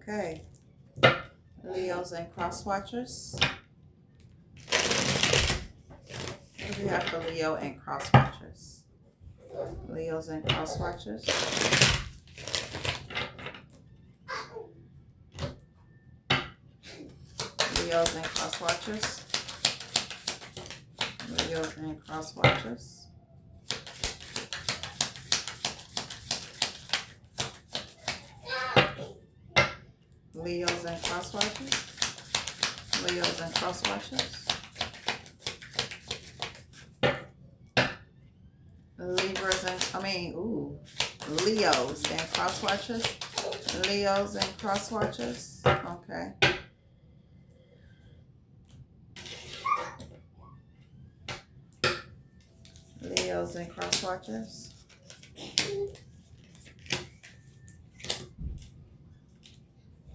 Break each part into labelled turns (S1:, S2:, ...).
S1: Okay. Leos and cross watchers. What do we have for Leo and cross watchers? Leos and cross watchers. Leos and cross watchers. Leos and cross watchers. Leos and cross watchers. Leos and cross watchers. Libras and, Leos and cross watchers. Leos and cross watchers. Okay. Leos and cross watchers.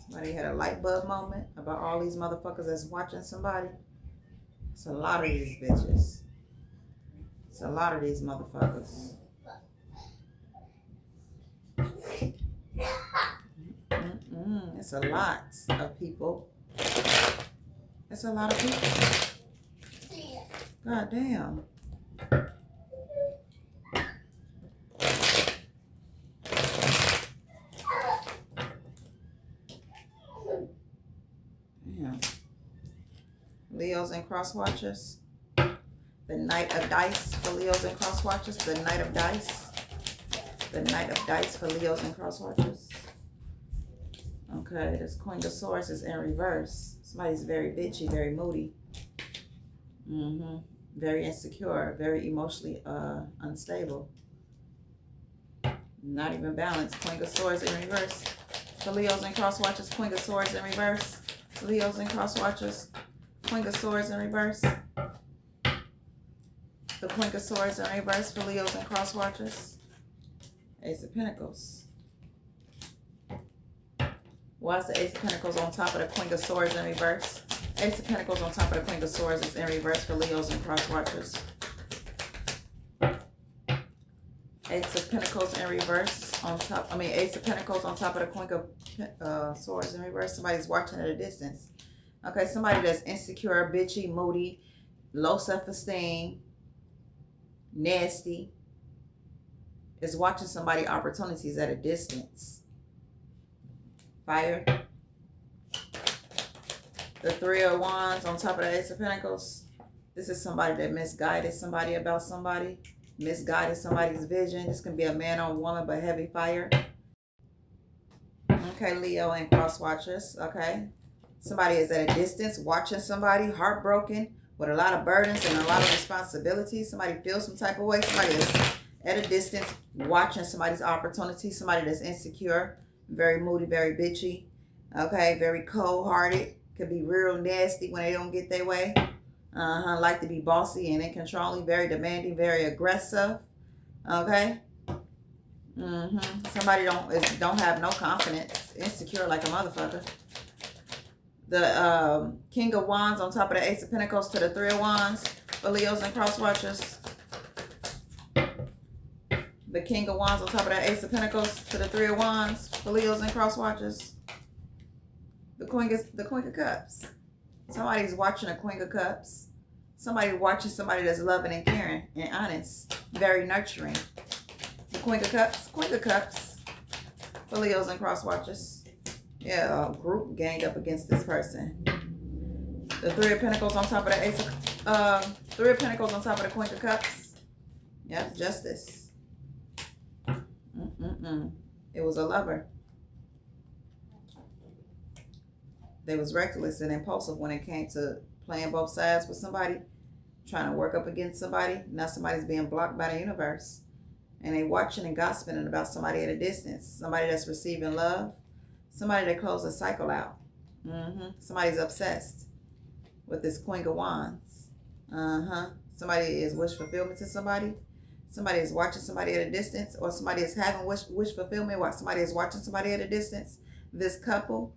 S1: Somebody had a light bulb moment about all these motherfuckers that's watching somebody. It's a lot of these bitches. It's a lot of these motherfuckers. It's a lot of people. It's a lot of people. God damn. Damn. Leos and cross watchers. The Knight of Dice for Leos and cross watchers. The Knight of Dice. The Knight of Dice for Leos and cross watchers. Okay, this Queen of Swords is in reverse. Somebody's very bitchy, very moody. Very insecure, very emotionally unstable. Not even balanced. Queen of Swords in reverse. For Leos and cross watchers, Queen of Swords in reverse. Leos and cross watchers, Queen of Swords in reverse. The Queen of Swords in reverse for Leos and cross watchers. Ace of Pentacles. Why is the Ace of Pentacles on top of the Queen of Swords in reverse? Ace of Pentacles on top of the Queen of Swords is in reverse for Leos and cross watchers. Ace of Pentacles in reverse on top. Ace of Pentacles on top of the Queen of Swords in reverse. Somebody's watching at a distance. Okay, somebody that's insecure, bitchy, moody, low self-esteem, nasty, is watching somebody opportunities at a distance. Fire. The Three of Wands on top of the Ace of Pentacles. This is somebody that misguided somebody about somebody. Misguided somebody's vision. This can be a man or a woman, but heavy fire. Okay, Leo and cross watchers. Okay. Somebody is at a distance watching somebody, heartbroken, with a lot of burdens and a lot of responsibilities. Somebody feels some type of way. Somebody is at a distance watching somebody's opportunity. Somebody that's insecure, very moody, very bitchy. Okay, very cold-hearted. Could be real nasty when they don't get their way. Like to be bossy and in controlling, very demanding, very aggressive. Okay. Somebody don't have no confidence, insecure like a motherfucker. The King of Wands on top of the Ace of Pentacles to the Three of Wands for Leos and cross watchers. The King of Wands on top of the Ace of Pentacles to the Three of Wands for Leos and cross watchers. The Queen of Cups. Somebody's watching a Queen of Cups. Somebody watching somebody that's loving and caring and honest, very nurturing. The Queen of Cups for Leos and cross watchers. Yeah, a group ganged up against this person. The Three of Pentacles on top of the Ace of Three of Pentacles on top of the Queen of Cups. Yep, justice. It was a lover. They was reckless and impulsive when it came to playing both sides with somebody, trying to work up against somebody. Now somebody's being blocked by the universe. And they watching and gossiping about somebody at a distance. Somebody that's receiving love. Somebody that closed a cycle out. Somebody's obsessed with this Queen of Wands. Somebody is wish fulfillment to somebody. Somebody is watching somebody at a distance. Or somebody is having wish fulfillment while somebody is watching somebody at a distance. This couple.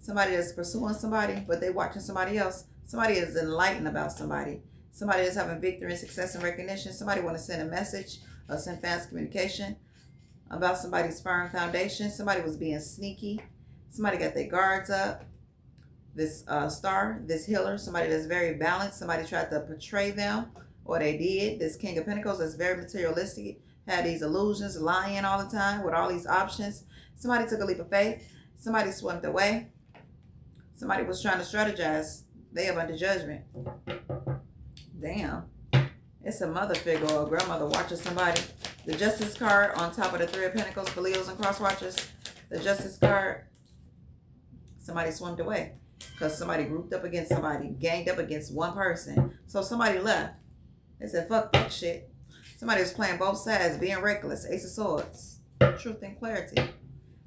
S1: Somebody that's pursuing somebody, but they're watching somebody else. Somebody is enlightened about somebody. Somebody that's having victory and success and recognition. Somebody want to send a message or send fast communication about somebody's firm foundation. Somebody was being sneaky. Somebody got their guards up. This star, this healer, somebody that's very balanced. Somebody tried to portray them, or they did. This King of Pentacles that's very materialistic, had these illusions, lying all the time with all these options. Somebody took a leap of faith. Somebody swam away. Somebody was trying to strategize. They up under judgment. Damn. It's a mother figure or a grandmother watching somebody. The Justice card on top of the Three of Pentacles for Leos and cross watchers. The Justice card. Somebody swam away because somebody grouped up against somebody, ganged up against one person. So somebody left. They said, fuck that shit. Somebody was playing both sides, being reckless. Ace of Swords. Truth and clarity.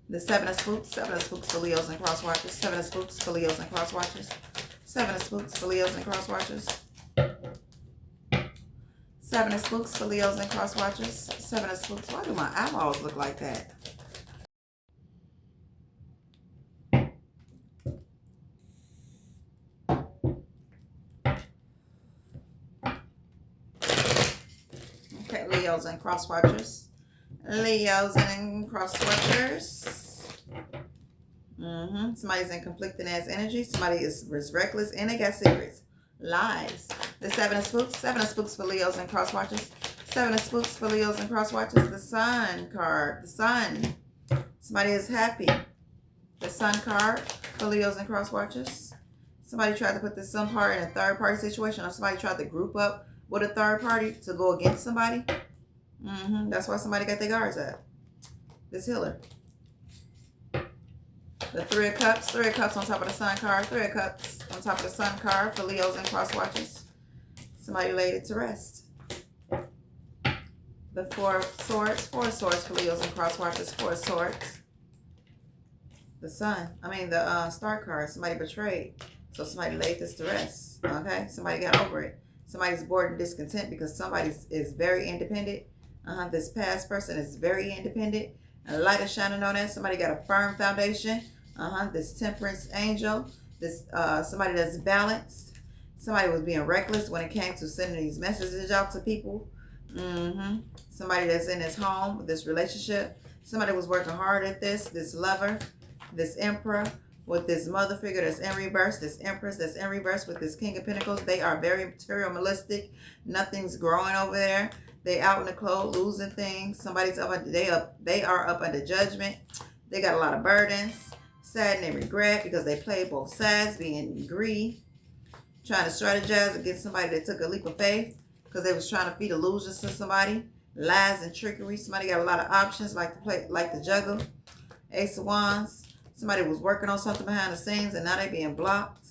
S1: The Seven of Spooks. Seven of Spooks for Leos and cross watchers. Seven of Spooks for Leos and cross watchers. Seven of Spooks for Leos and cross watchers. Seven of Spooks for Leos and cross watchers. Seven of Spooks. Why do my eyeballs look like that? Okay, Leos and cross watchers. Leos and cross watchers. Somebody's in conflicting ass energy. Somebody is reckless and they got secrets. Lies. The Seven of Spooks. Seven of Spooks for Leos and cross watchers. Seven of Spooks for Leos and cross watchers. The Sun card. The Sun. Somebody is happy. The Sun card for Leos and cross watchers. Somebody tried to put this some part in a third party situation, or somebody tried to group up with a third party to go against somebody. That's why somebody got their guards up. This healer. The Three of Cups. Three of Cups on top of the Sun card. Three of Cups on top of the Sun card for Leos and cross watchers. Somebody laid it to rest. The Four of Swords. Four of Swords for Leos and cross watchers. Four of Swords. The the Star card. Somebody betrayed. So somebody laid this to rest. Okay? Somebody got over it. Somebody's bored and discontent because somebody is very independent. This past person is very independent. A light is shining on that. Somebody got a firm foundation. This Temperance angel. This somebody that's balanced. Somebody was being reckless when it came to sending these messages out to people. Somebody that's in his home, this relationship. Somebody was working hard at this. This lover. This Emperor. With this mother figure that's in reverse, this Empress that's in reverse with this King of Pentacles. They are very materialistic. Nothing's growing over there. They out in the cold, losing things. Somebody's up. They are up under judgment. They got a lot of burdens, sad and regret because they played both sides, being greedy, trying to strategize against somebody that took a leap of faith because they was trying to feed illusions to somebody, lies and trickery. Somebody got a lot of options, like the juggle. Ace of Wands. Somebody was working on something behind the scenes and now they being blocked.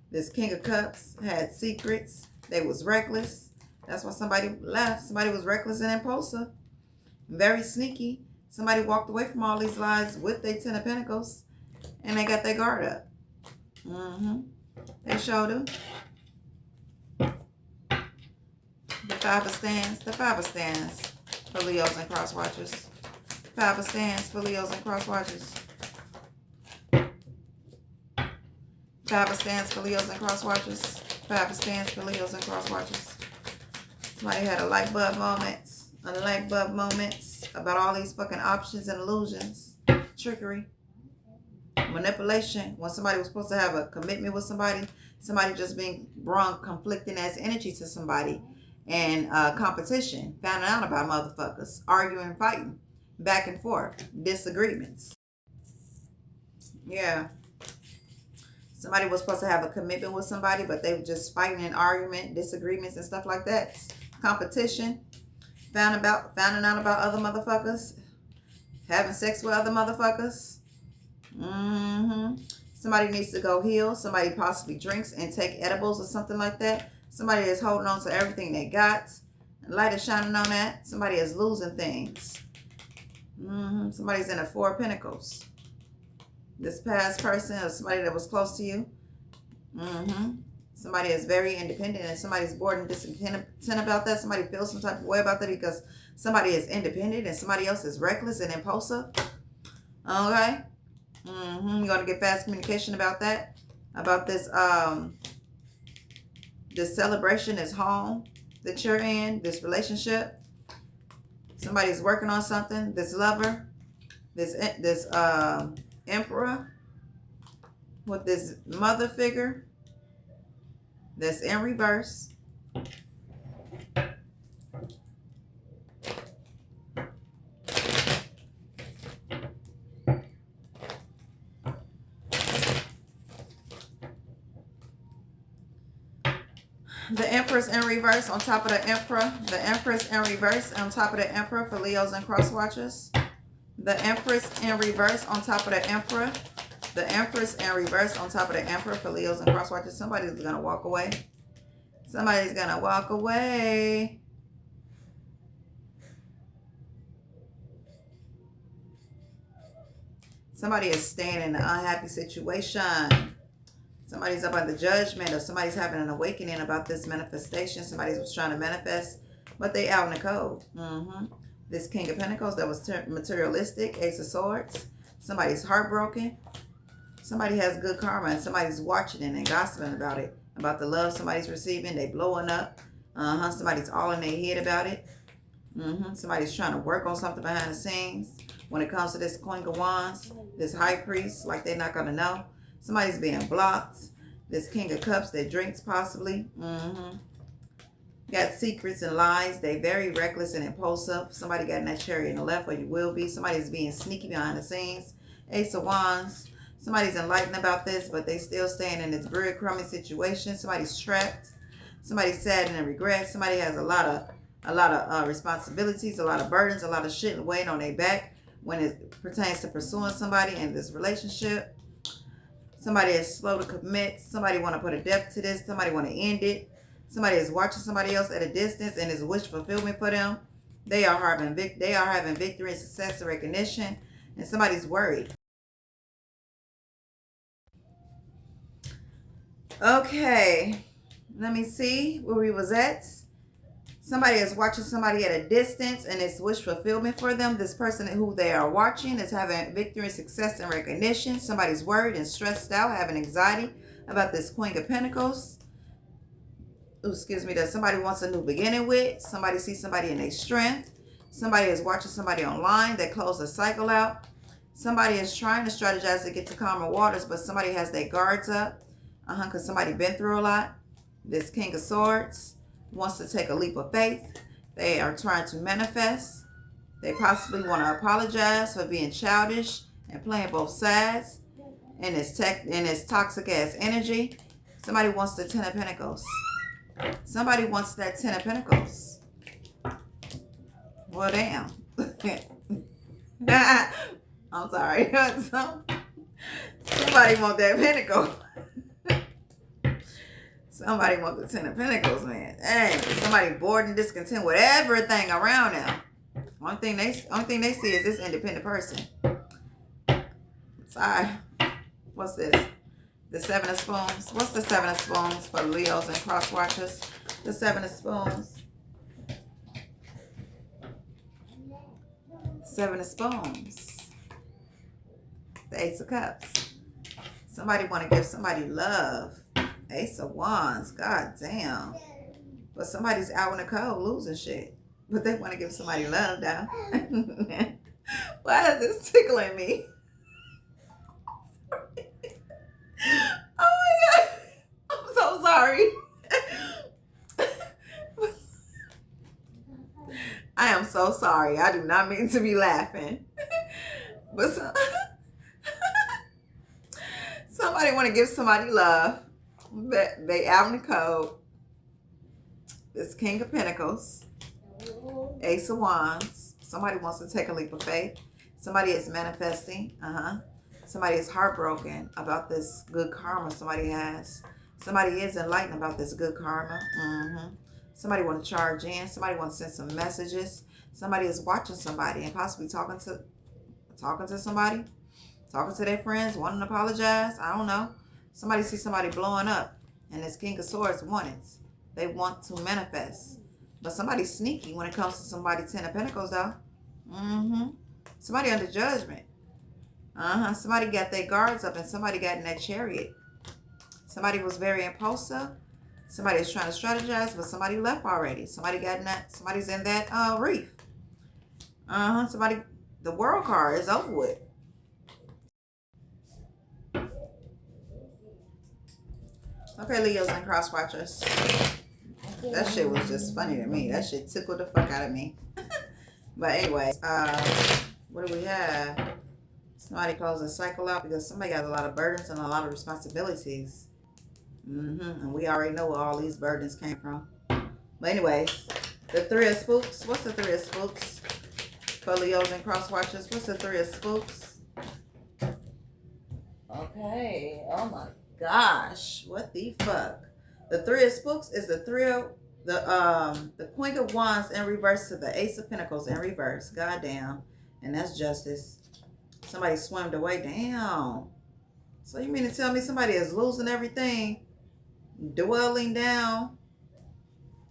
S1: This King of Cups had secrets. They was reckless. That's why somebody left. Somebody was reckless and impulsive. Very sneaky. Somebody walked away from all these lies with their Ten of Pentacles and they got their guard up. They showed them. The Five of Stands. The Five of Stands for Leos and cross watchers. Five of Stands for Leos and cross watchers. Five of Stands for Leos and cross watchers. Five of Stands for Leos and cross watchers. Somebody had a light bulb moments. About all these fucking options and illusions. Trickery. Manipulation. When somebody was supposed to have a commitment with somebody. Somebody just being wrong, conflicting as energy to somebody. And competition. Finding out about motherfuckers. Arguing, fighting. Back and forth. Disagreements. Yeah. Somebody was supposed to have a commitment with somebody, but they were just fighting and argument, disagreements and stuff like that. Competition. Finding out about other motherfuckers. Having sex with other motherfuckers. Somebody needs to go heal. Somebody possibly drinks and take edibles or something like that. Somebody is holding on to everything they got. Light is shining on that. Somebody is losing things. Somebody's in a Four of Pentacles. This past person or somebody that was close to you. Somebody is very independent and somebody's bored and discontent about that. Somebody feels some type of way about that because somebody is independent and somebody else is reckless and impulsive. Okay. You're going to get fast communication about that. About this this celebration, this home that you're in, this relationship. Somebody's working on something. This lover. This Emperor. with this mother figure that's in reverse. The Empress in reverse on top of the Emperor. The Empress in reverse on top of the Emperor for Leos and cross watchers. The Empress in reverse on top of the Emperor. The Empress in reverse on top of the Emperor for Leos and cross watchers. Somebody's going to walk away. Somebody's going to walk away. Somebody is staying in an unhappy situation. Somebody's up on the judgment, or somebody's having an awakening about this manifestation. Somebody was trying to manifest, but they out in the cold. This King of Pentacles that was materialistic, Ace of Swords. Somebody's heartbroken. Somebody has good karma, and somebody's watching it and gossiping about it, about the love somebody's receiving. They blowing up. Somebody's all in their head about it. Somebody's trying to work on something behind the scenes. When it comes to this Queen of Wands, this High Priest, like they're not going to know. Somebody's being blocked. This King of Cups that drinks possibly. Got secrets and lies. They very reckless and impulsive. Somebody got in that chariot in the left, or you will be. Somebody's being sneaky behind the scenes. Ace of Wands. Somebody's enlightened about this, but they still staying in this breadcrumbing situation. Somebody's trapped. Somebody's sad and regret. Somebody has a lot of responsibilities, a lot of burdens, a lot of shit weighing on their back when it pertains to pursuing somebody in this relationship. Somebody is slow to commit. Somebody want to put a depth to this. Somebody want to end it. Somebody is watching somebody else at a distance and is wish fulfillment for them. They are having victory and success and recognition. And somebody's worried. Okay. Let me see where we was at. Somebody is watching somebody at a distance and it's wish fulfillment for them. This person who they are watching is having victory, success, and recognition. Somebody's worried and stressed out, having anxiety about this Queen of Pentacles. That somebody wants a new beginning with. Somebody sees somebody in their strength. Somebody is watching somebody online that closed a cycle out. Somebody is trying to strategize to get to calmer waters, but somebody has their guards up. Because somebody been through a lot. This King of Swords wants to take a leap of faith. They are trying to manifest. They possibly want to apologize for being childish and playing both sides in this toxic ass energy. Somebody wants the Ten of Pentacles. Somebody wants that Ten of Pentacles. Well, damn. I'm sorry. Somebody want that pentacle. Somebody want the Ten of Pentacles, man. Dang, somebody bored and discontent with everything around them. Only thing they see is this independent person. Sorry. What's this? The Seven of Spoons. What's the Seven of Spoons for Leos and cross watchers? The Seven of Spoons. Seven of Spoons. The Ace of Cups. Somebody want to give somebody love. Ace of Wands. God damn. But somebody's out in the cold losing shit. But they want to give somebody love now. Why is this tickling me? Oh my God. I'm so sorry. I am so sorry. I do not mean to be laughing. But somebody want to give somebody love. They out in the cold. This King of Pentacles. Ace of Wands. Somebody wants to take a leap of faith. Somebody is manifesting. Somebody is heartbroken about this good karma somebody has. Somebody is enlightened about this good karma. Somebody want to charge in. Somebody want to send some messages. Somebody is watching somebody and possibly talking to somebody. Talking to their friends. Wanting to apologize. I don't know. Somebody sees somebody blowing up. And this King of Swords want it. They want to manifest. But somebody's sneaky when it comes to somebody Ten of Pentacles though. Somebody under judgment. Somebody got their guards up and somebody got in that chariot. Somebody was very impulsive. Somebody is trying to strategize, but somebody left already. Somebody's in that reef. The World card is over with. Okay, Leos and cross watchers. That shit was just funny to me. That shit tickled the fuck out of me. But anyways, what do we have? Somebody closed the cycle out because somebody got a lot of burdens and a lot of responsibilities. And we already know where all these burdens came from. But anyways, the Three of Spooks. What's the Three of Spooks? For Leos and cross watchers, what's the Three of Spooks? Okay. Oh my gosh. What the fuck? The Three of Spooks is the the Queen of Wands in reverse to the Ace of Pentacles in reverse. Goddamn. And that's justice. Somebody swam away. Damn. So you mean to tell me somebody is losing everything, dwelling down,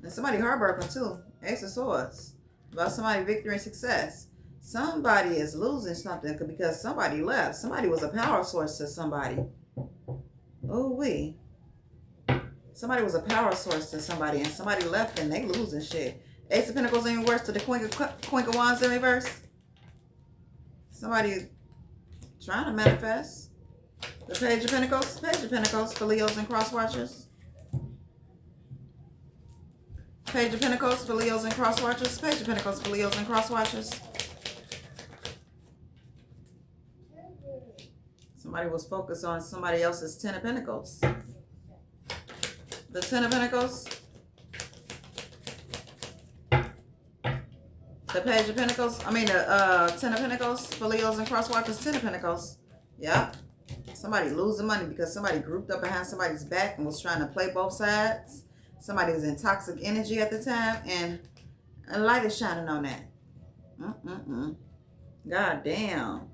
S1: and somebody heartbroken too. Ace of Swords. About somebody victory and success. Somebody is losing something because somebody left. Somebody was a power source to somebody. Oh wee. Somebody was a power source to somebody and somebody left and they losing shit. Ace of Pentacles in reverse to the Queen of Wands in reverse. Somebody trying to manifest. The Page of Pentacles for Leos and cross watchers. Page of Pentacles for Leos and cross watchers. Page of Pentacles for Leos and cross watchers. Somebody was focused on somebody else's Ten of Pentacles. The Ten of Pentacles. The Page of Pentacles. I mean the Ten of Pentacles for Leos and cross watchers. Ten of Pentacles. Yep. Somebody losing money because somebody grouped up behind somebody's back and was trying to play both sides. Somebody was in toxic energy at the time, and a light is shining on that. God damn.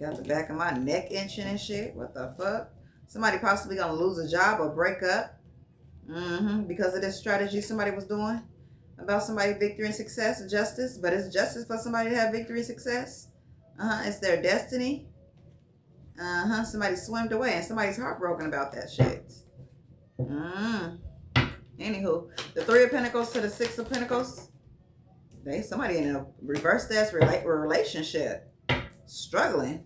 S1: Got the back of my neck itching and shit. What the fuck? Somebody possibly gonna lose a job or break up. Because of this strategy somebody was doing about somebody victory and success and justice. But it's justice for somebody to have victory and success. It's their destiny. Somebody swam away and somebody's heartbroken about that shit. Anywho, the Three of Pentacles to the Six of Pentacles. Somebody in a reverse that's relationship. Struggling.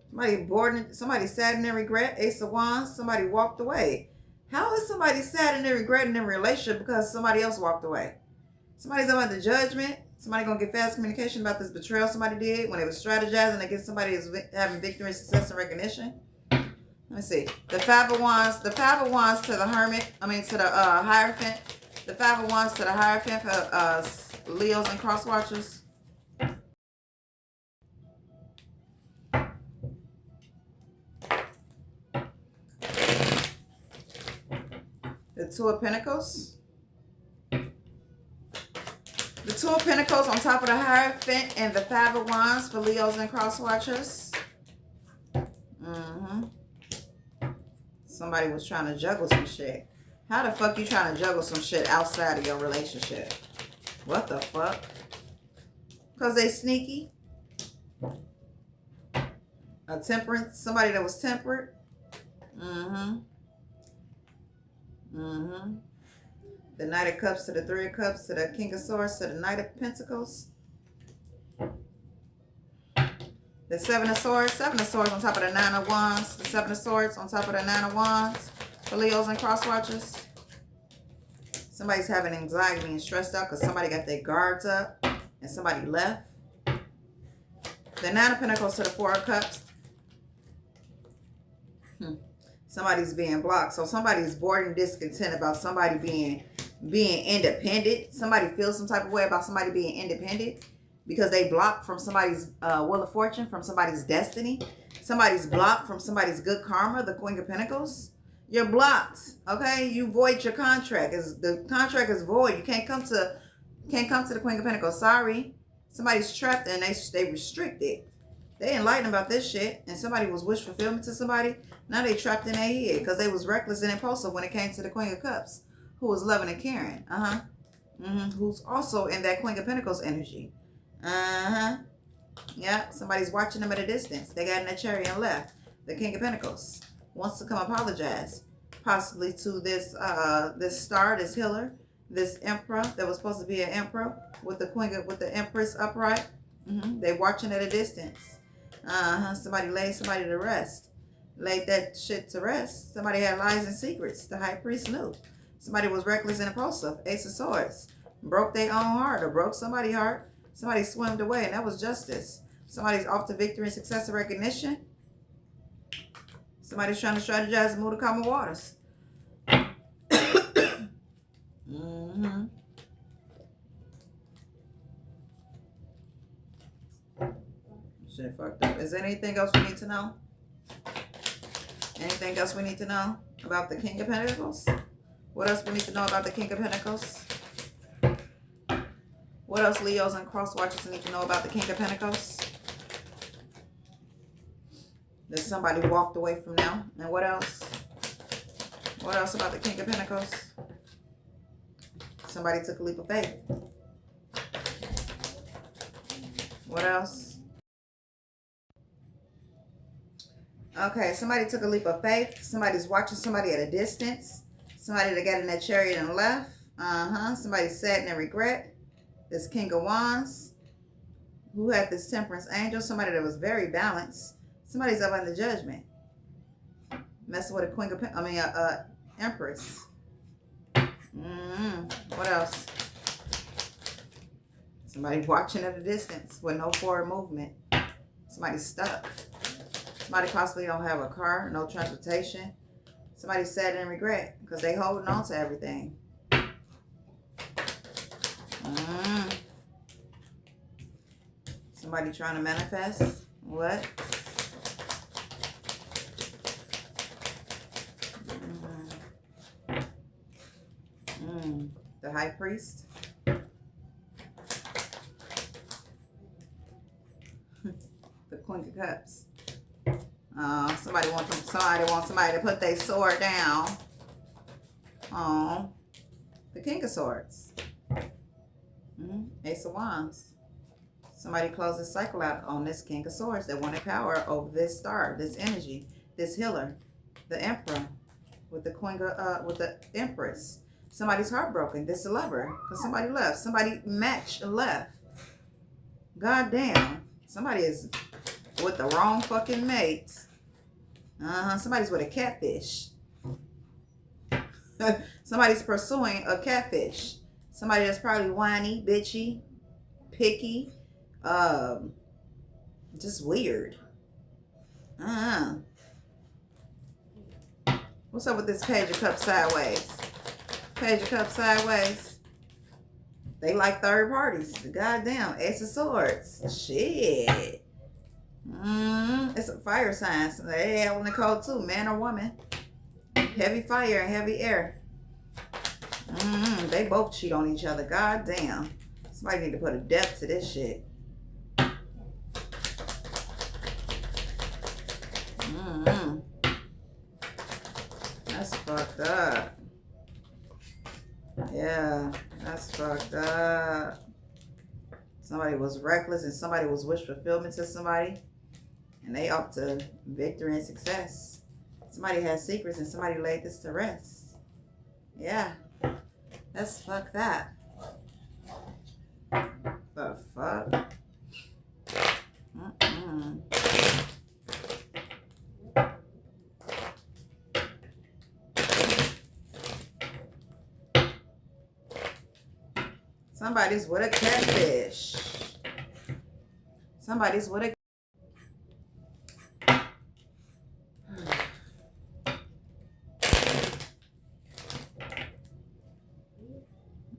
S1: Somebody bored, somebody sad and in regret. Ace of Wands, somebody walked away. How is somebody sad and in regret in a relationship because somebody else walked away? Somebody's about the judgment. Somebody gonna get fast communication about this betrayal somebody did when they was strategizing against somebody who's having victory and success and recognition. Let me see. The Five of Wands. The Five of Wands to the Hermit. I mean to the Hierophant. The Five of Wands to the Hierophant for Leos and cross watchers. The Two of Pentacles. The Two of Pentacles on top of the Hierophant and the Five of Wands for Leos and cross watchers. Somebody was trying to juggle some shit. How the fuck you trying to juggle some shit outside of your relationship? What the fuck? Because they sneaky? A temperance, somebody that was temperate? The Knight of Cups to the Three of Cups to the King of Swords to the Knight of Pentacles. The Seven of Swords on top of the Nine of Wands. The Seven of Swords on top of the Nine of Wands for Leos and cross watchers. Somebody's having anxiety and stressed out because somebody got their guards up and somebody left. The Nine of Pentacles to the Four of Cups. Somebody's being blocked. So somebody's bored and discontent about somebody being independent. Somebody feels some type of way about somebody being independent because they blocked from somebody's wheel of fortune, from somebody's destiny. Somebody's blocked from somebody's good karma, the Queen of Pentacles. You're blocked, okay? You void your contract. The contract is void. You can't come to the Queen of Pentacles. Sorry. Somebody's trapped and they restricted. They enlightened about this shit, and somebody was wish fulfillment to somebody. Now they trapped in their head because they was reckless and impulsive when it came to the Queen of Cups, who was loving and caring. Who's also in that Queen of Pentacles energy. Yeah, somebody's watching them at a distance. They got in their chariot and left. The King of Pentacles wants to come apologize, possibly to this this star, this healer, this emperor that was supposed to be an emperor with the Empress upright. They watching at a distance. Somebody laid somebody to rest. laid that shit to rest. Somebody had lies and secrets. The high priest knew. Somebody was reckless and impulsive. Ace of Swords. Broke their own heart or broke somebody's heart. Somebody swam away, and that was justice. Somebody's off to victory and success and recognition. Somebody's trying to strategize and move to calmer waters. Mm-hmm. Shit fucked up. Is there anything else we need to know? Anything else we need to know about the King of Pentacles? What else we need to know about the King of Pentacles? What else Leos and cross watchers need to know about the King of Pentacles? That somebody walked away from now. And what else? What else about the King of Pentacles? Somebody took a leap of faith. What else? Okay, somebody took a leap of faith. Somebody's watching somebody at a distance. Somebody that got in that chariot and left. Somebody sad and regret. This King of Wands. Who had this Temperance Angel? Somebody that was very balanced. Somebody's up under judgment. Messing with a Queen of Empress. What else? Somebody watching at a distance with no forward movement. Somebody's stuck. Somebody possibly don't have a car, no transportation. Somebody's sad and regret because they holding on to everything. Somebody trying to manifest. What? The High Priest. The Queen of Cups. Somebody wants somebody to put their sword down on the King of Swords. Ace of Wands. Somebody closed this cycle out on this King of Swords that wanted power over this star, this energy, this healer, the Emperor, with the Queen of, with the Empress. Somebody's heartbroken. This is a lover because somebody left. Somebody matched and left. God damn. Somebody is with the wrong fucking mate. Somebody's with a catfish. Somebody's pursuing a catfish. Somebody that's probably whiny, bitchy, picky, just weird. What's up with this Page of Cups sideways? Page of Cups sideways. They like third parties. Goddamn. Ace of Swords. Shit. It's a fire sign. So they have one called too. Man or woman. Heavy fire and heavy air. They both cheat on each other. Goddamn. Somebody need to put a depth to this shit. That's fucked up. Yeah, that's fucked up. Somebody was reckless and somebody was wish fulfillment to somebody. And they up to victory and success. Somebody has secrets and somebody laid this to rest. Yeah, that's fucked that. The fuck? Somebody's with a catfish. Somebody's with a...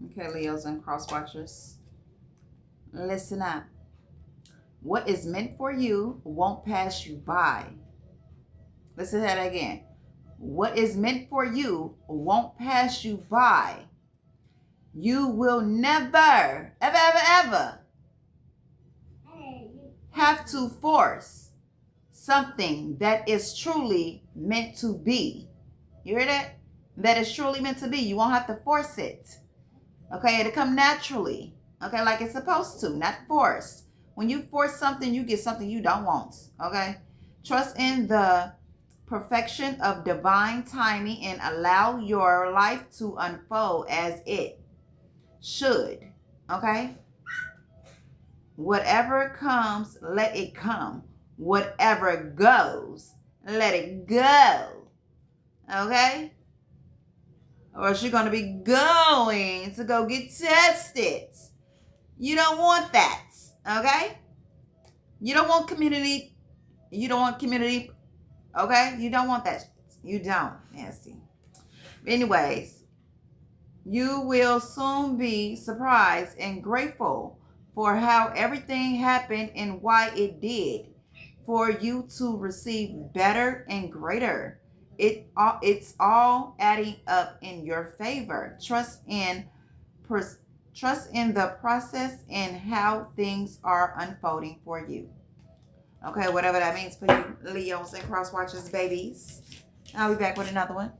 S1: Okay, Leos and cross watchers. Listen up. What is meant for you won't pass you by. Listen to that again. What is meant for you won't pass you by. You will never, ever have to force something that is truly meant to be. You hear that? That is truly meant to be. You won't have to force it. Okay, it'll come naturally. Okay, like it's supposed to, not forced. When you force something, you get something you don't want. Okay? Trust in the perfection of divine timing and allow your life to unfold as it should. Okay? Whatever comes, let it come. Whatever goes, Let it go. Okay? Or else you're going to be going to go get tested. You don't want that. Okay? You don't want community. You don't want community. Okay? You don't want that. You don't. Nasty. Anyways, you will soon be surprised and grateful for how everything happened and why it did, for you to receive better and greater. It's all adding up in your favor. Trust in the process and how things are unfolding for you. Okay, whatever that means for you, Leos and cross watchers, babies. I'll be back with another one.